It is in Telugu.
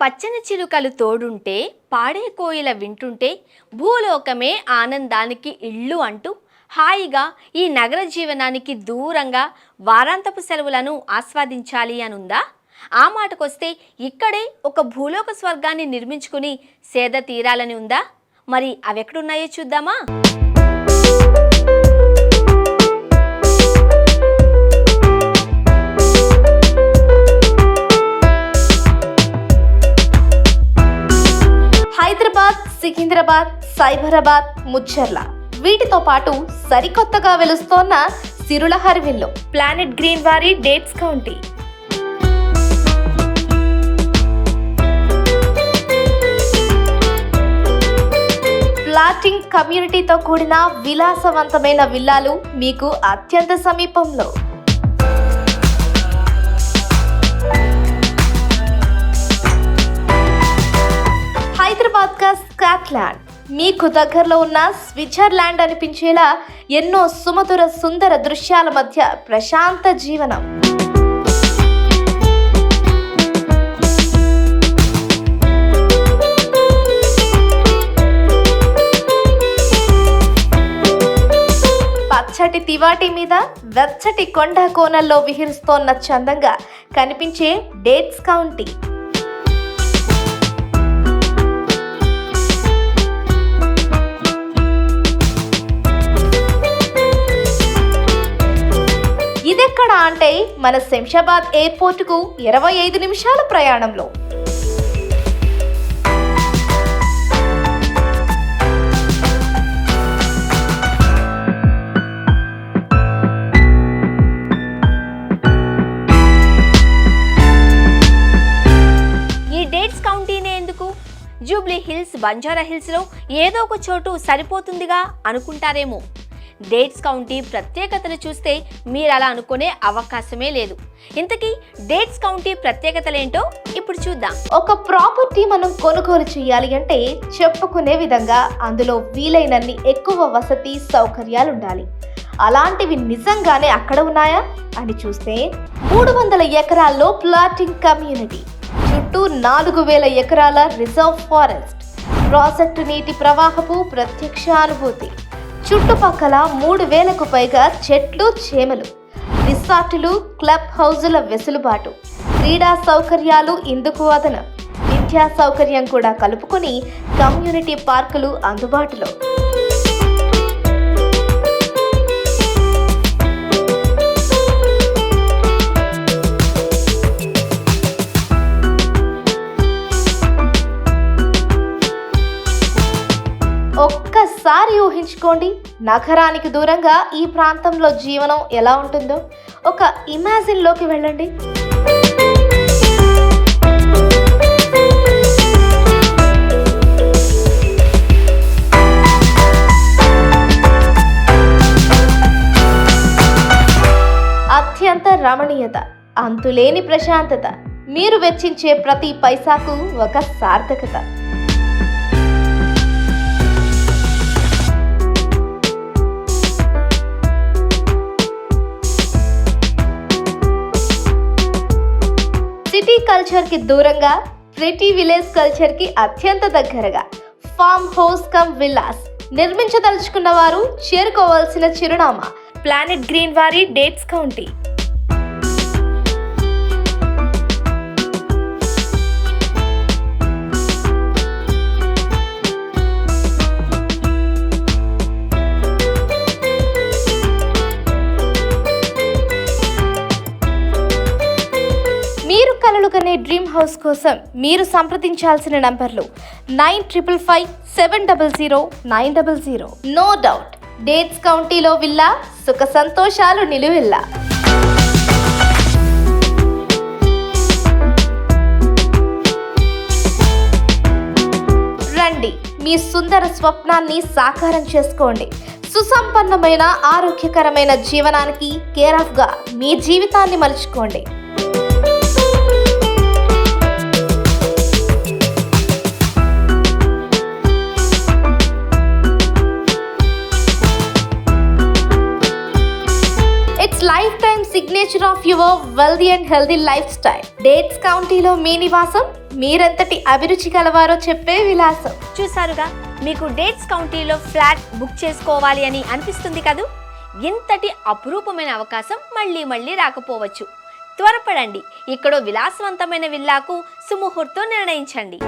పచ్చని చిలుకలు తోడుంటే పాడే కోయిల వింటుంటే భూలోకమే ఆనందానికి ఇల్లు అంటూ హాయిగా ఈ నగర జీవనానికి దూరంగా వారాంతపు సెలవులను ఆస్వాదించాలి అనుందా? ఆ మాటకొస్తే ఇక్కడే ఒక భూలోక స్వర్గాన్ని నిర్మించుకుని సేద తీరాలని ఉందా? మరి అవెక్కడున్నాయో చూద్దామా? హైదరాబాద్, సికింద్రాబాద్, సైబరాబాద్, ముచ్చర్ల వీటితో పాటు సరికొత్తగా వెలుస్తోన్న సిరుల హర్విల్లో ప్లానెట్ గ్రీన్ వారి డేట్స్ కౌంటీ. ఫ్లాటింగ్ కమ్యూనిటీతో కూడిన విలాసవంతమైన విల్లాలు మీకు అత్యంత సమీపంలో. హైదరాబాద్ కా స్కాట్లాండ్, మీకు దగ్గరలో ఉన్న స్విట్జర్లాండ్ అనిపించేలా ఎన్నో సుమధుర సుందర దృశ్యాల మధ్య ప్రశాంత జీవనం. పచ్చటి తివాటి మీద వెచ్చటి కొండ కోనల్లో విహరిస్తోన్న చందంగా కనిపించే డేట్స్ కౌంటీ. ఇదెక్కడ అంటే మన శంషాబాద్ ఎయిర్పోర్టుకు 25 నిమిషాల ప్రయాణంలో. ఈ డేట్స్ కౌంటీనే ఎందుకు? జూబ్లీ హిల్స్, బంజారా హిల్స్లో ఏదో ఒక చోటు సరిపోతుందిగా అనుకుంటారేమో. డేట్స్ కౌంటీ ప్రత్యేకతను చూస్తే మీరు అలా అనుకునే అవకాశమే లేదు. ఇంతకీ డేట్స్ కౌంటీ ప్రత్యేకతలేంటో ఇప్పుడు చూద్దాం. ఒక ప్రాపర్టీ మనం కొనుగోలు చేయాలి అంటే చెప్పుకునే విధంగా అందులో వీలైనన్ని ఎక్కువ వసతి సౌకర్యాలు ఉండాలి. అలాంటివి నిజంగానే అక్కడ ఉన్నాయా అని చూస్తే 300 ఎకరాల్లో ప్లాటింగ్ కమ్యూనిటీ, చుట్టూ 4000 ఎకరాల రిజర్వ్ ఫారెస్ట్, ప్రాజెక్టు నీటి ప్రవాహపు ప్రత్యక్ష అనుభూతి, చుట్టుపక్కల 3000కు పైగా చెట్లు చేమలు, రిసార్టులు, క్లబ్ హౌజుల వెసులుబాటు, క్రీడా సౌకర్యాలు ఇందుకు అదనం, విద్యా సౌకర్యం కూడా కలుపుకొని కమ్యూనిటీ పార్కులు అందుబాటులో. ఒక్కసారి ఊహించుకోండి, నగరానికి దూరంగా ఈ ప్రాంతంలో జీవనం ఎలా ఉంటుందో. ఒక ఇమాజిన్లోకి వెళ్ళండి. అత్యంత రమణీయత, అంతులేని ప్రశాంతత, మీరు వెచ్చించే ప్రతి పైసాకు ఒక సార్థకత. సిటీ కల్చర్ కి దూరంగా ప్రిటీ విలేజ్ కల్చర్ కి అత్యంత దగ్గరగా ఫామ్ హౌస్ కమ్ విల్లాస్ నిర్మించదలుచుకున్న వారు చేరుకోవాల్సిన చిరునామా ప్లానెట్ గ్రీన్ వారి డేట్స్ కౌంటీ. మీరు కలలుగనే డ్రీమ్ హౌస్ కోసం మీరు సంప్రదించాల్సిన నంబర్లు 9557000900. నో డౌట్, డేట్స్ కౌంటీలో విల్లా, సుఖ సంతోషాలు నిలువిల్లా. రండి, మీ సుందర స్వప్నాన్ని సాకారం చేసుకోండి. సుసంపన్నమైన ఆరోగ్యకరమైన జీవనానికి కేర్ ఆఫ్ గా మీ జీవితాన్ని మలుచుకోండి. lifetime signature of your wealthy and healthy lifestyle. Dates కౌంటీలో మీ నివాసం మీరెంతటి అభిరుచి కలవారో చెప్పే విలాసం. చూసారుగా, మీకు డేట్స్ కౌంటీలో ఫ్లాట్ బుక్ చేసుకోవాలి అని అనిపిస్తుంది కదూ. ఇంతటి అపురూపమైన అవకాశం మళ్ళీ మళ్ళీ రాకపోవచ్చు. త్వరపడండి, ఇక్కడో విలాసవంతమైన విల్లాకు సుముహూర్తం నిర్ణయించండి.